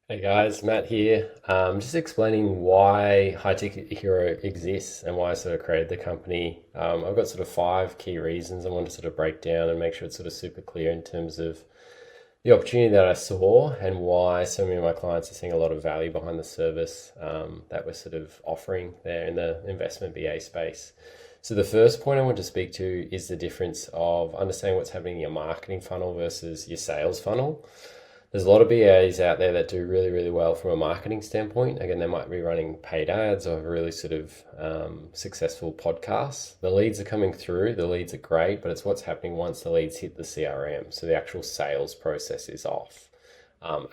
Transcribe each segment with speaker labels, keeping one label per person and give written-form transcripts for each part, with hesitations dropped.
Speaker 1: Hey guys, Matt here. Just explaining why High Ticket Hero exists and why I sort of created the company. I've got sort of five key reasons I want to sort of break down and make sure it's sort of super clear in terms of the opportunity that I saw and why so many of my clients are seeing a lot of value behind the service that we're sort of offering there in the investment BA space. So the first point I want to speak to is the difference of understanding what's happening in your marketing funnel versus your sales funnel. There's a lot of BAs out there that do really, really well from a marketing standpoint. Again, they might be running paid ads or really sort of successful podcasts. The leads are coming through, the leads are great, but it's what's happening once the leads hit the CRM. So the actual sales process is off.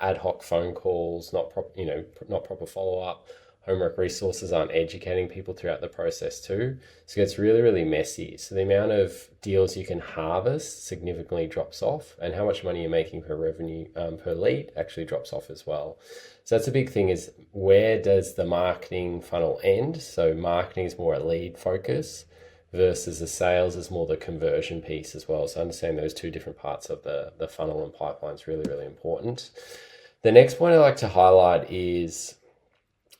Speaker 1: Ad hoc phone calls, not proper follow up. Homework resources aren't educating people throughout the process too. So it gets really, really messy. So the amount of deals you can harvest significantly drops off, and how much money you're making per revenue per lead actually drops off as well. So that's a big thing, is where does the marketing funnel end? So marketing is more a lead focus versus the sales is more the conversion piece as well. So understanding those two different parts of the funnel and pipeline is really, really important. The next point I like to highlight is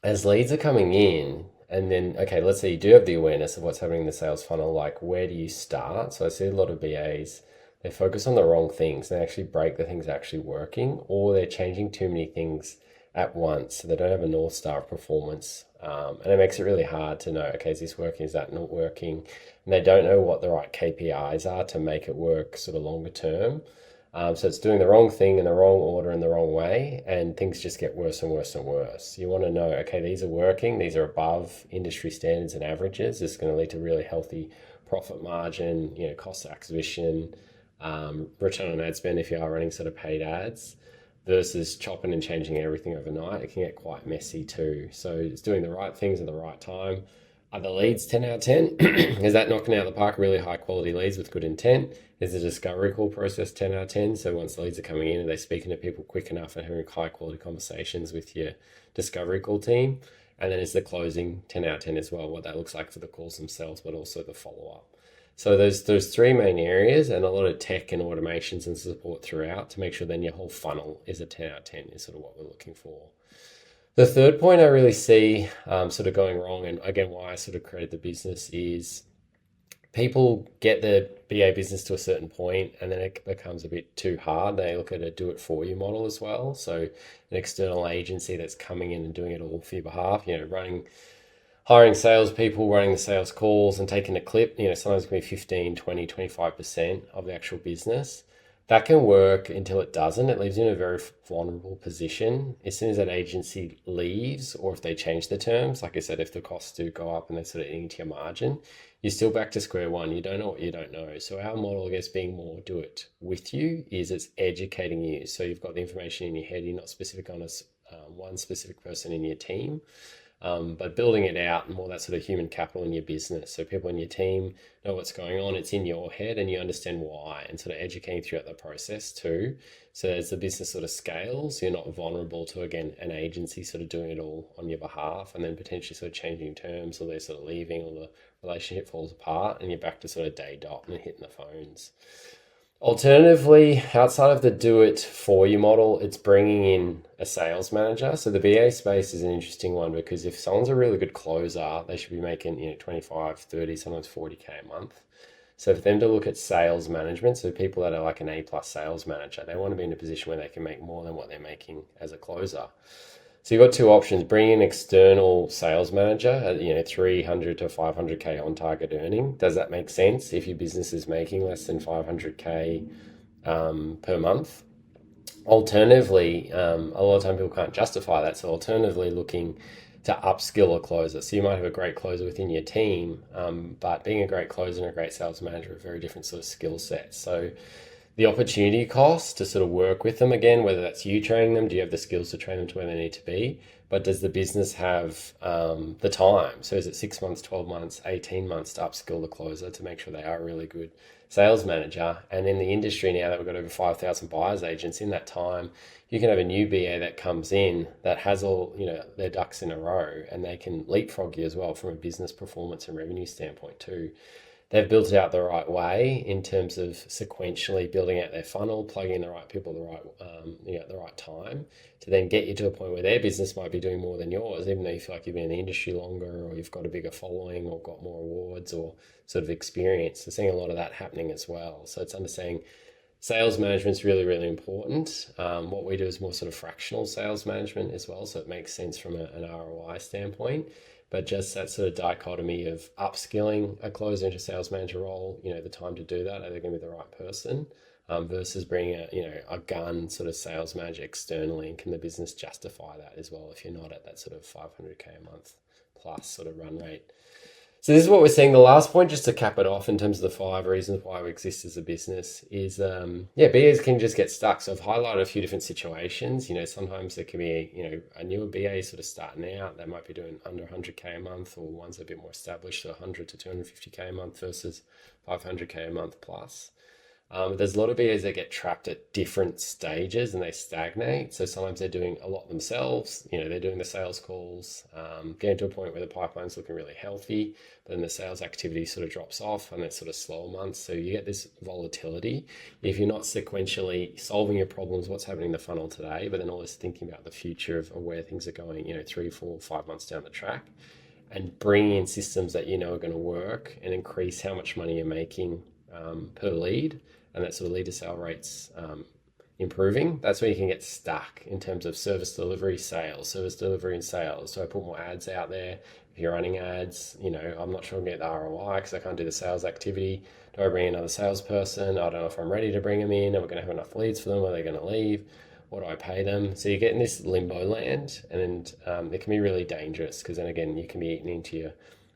Speaker 1: as leads are coming in, and then, okay, let's say you do have the awareness of what's happening in the sales funnel, like where do you start? So I see a lot of BAs, they focus on the wrong things. They actually break the things actually working, or they're changing too many things at once. So they don't have a North Star of performance. And it makes it really hard to know, okay, is this working? Is that not working? And they don't know what the right KPIs are to make it work sort of longer term. So it's doing the wrong thing in the wrong order in the wrong way, and things just get worse and worse and worse. You want to know, okay, these are working, these are above industry standards and averages. This is going to lead to really healthy profit margin, cost of acquisition, return on ad spend if you are running sort of paid ads, versus chopping and changing everything overnight. It can get quite messy too. So it's doing the right things at the right time. Are the leads 10 out of 10? Is that knocking out of the park really high quality leads with good intent? Is the discovery call process 10 out of 10? So once the leads are coming in, are they speaking to people quick enough and having high quality conversations with your discovery call team? And then is the closing 10 out of 10 as well, what that looks like for the calls themselves, but also the follow up. So those three main areas, and a lot of tech and automations and support throughout to make sure then your whole funnel is a 10 out of 10 is sort of what we're looking for. The third point I really see sort of going wrong, and again, why I sort of created the business, is people get the BA business to a certain point and then it becomes a bit too hard. They look at a do it for you model as well. So an external agency that's coming in and doing it all for your behalf, hiring salespeople, running the sales calls and taking a clip, sometimes it can be 15, 20, 25% of the actual business. That can work until it doesn't. It leaves you in a very vulnerable position. As soon as that agency leaves, or if they change the terms, like I said, if the costs do go up and they're sort of eating to your margin, you're still back to square one. You don't know what you don't know. So our model, I guess, being more do it with you, is it's educating you. So you've got the information in your head. You're not specific on one specific person in your team. But building it out and more that sort of human capital in your business. So people in your team know what's going on. It's in your head and you understand why, and sort of educating throughout the process too. So as the business sort of scales, you're not vulnerable to, again, an agency sort of doing it all on your behalf and then potentially sort of changing terms, or they're sort of leaving, or the relationship falls apart and you're back to sort of day dot and hitting the phones. Alternatively, outside of the do it for you model, it's bringing in a sales manager. So the BA space is an interesting one, because if someone's a really good closer, they should be making 25, 30, sometimes 40K a month. So for them to look at sales management, so people that are like an A plus sales manager, they want to be in a position where they can make more than what they're making as a closer. So you've got two options: bring in an external sales manager at 300 to 500K on target earning. Does that make sense if your business is making less than 500K per month? Alternatively, a lot of time people can't justify that. So alternatively, looking to upskill a closer. So you might have a great closer within your team, but being a great closer and a great sales manager are very different sort of skill sets. So the opportunity cost to sort of work with them again, whether that's you training them, do you have the skills to train them to where they need to be? But does the business have the time? So is it 6 months, 12 months, 18 months to upskill the closer to make sure they are a really good sales manager? And in the industry now that we've got over 5,000 buyers agents, in that time, you can have a new BA that comes in that has all their ducks in a row, and they can leapfrog you as well from a business performance and revenue standpoint too. they've built it out the right way in terms of sequentially building out their funnel, plugging in the right people at the right time to then get you to a point where their business might be doing more than yours, even though you feel like you've been in the industry longer or you've got a bigger following or got more awards or sort of experience. So seeing a lot of that happening as well. So it's understanding sales management is really, really important. What we do is more sort of fractional sales management as well, so it makes sense from an ROI standpoint. But just that sort of dichotomy of upskilling a closer into sales manager role, the time to do that, are they going to be the right person, versus bringing a gun sort of sales manager externally, and can the business justify that as well if you're not at that sort of 500K a month plus sort of run rate. So this is what we're seeing. The last point, just to cap it off in terms of the 5 reasons why we exist as a business, is BAs can just get stuck. So I've highlighted a few different situations. Sometimes there can be a newer BA sort of starting out. They might be doing under 100K a month, or ones that are a bit more established, so 100 to 250K a month versus 500K a month plus. There's a lot of BAs that get trapped at different stages and they stagnate. So sometimes they're doing a lot themselves. They're doing the sales calls, getting to a point where the pipeline's looking really healthy, but then the sales activity sort of drops off and it's sort of slower months. So you get this volatility. If you're not sequentially solving your problems, what's happening in the funnel today, but then always thinking about the future of where things are going, 3, 4, 5 months down the track, and bringing in systems that are going to work and increase how much money you're making per lead, and that sort of lead to sale rates improving, that's where you can get stuck in terms of service delivery and sales. So I put more ads out there. If you're running ads, I'm not sure I'm going to get the ROI because I can't do the sales activity. Do I bring another salesperson? I don't know if I'm ready to bring them in. Are we going to have enough leads for them? Are they going to leave? What do I pay them? So you get in this limbo land, and it can be really dangerous because then again, you can be eaten into your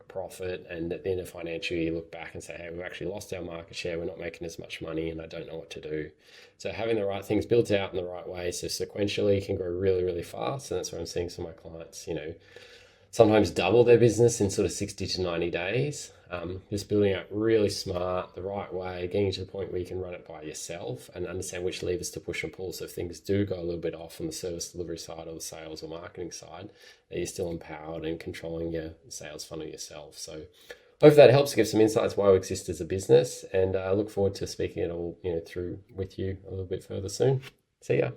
Speaker 1: profit, and at the end of financial year you look back and say, hey, we've actually lost our market share, we're not making as much money, and I don't know what to do. So having the right things built out in the right way, so sequentially you can grow really, really fast, and that's what I'm seeing some of my clients sometimes double their business in sort of 60 to 90 days. Just building out really smart, the right way, getting to the point where you can run it by yourself and understand which levers to push and pull. So if things do go a little bit off on the service delivery side or the sales or marketing side, that you're still empowered and controlling your sales funnel yourself. So hope that helps to give some insights why we exist as a business, and I look forward to speaking it all through with you a little bit further soon. See ya.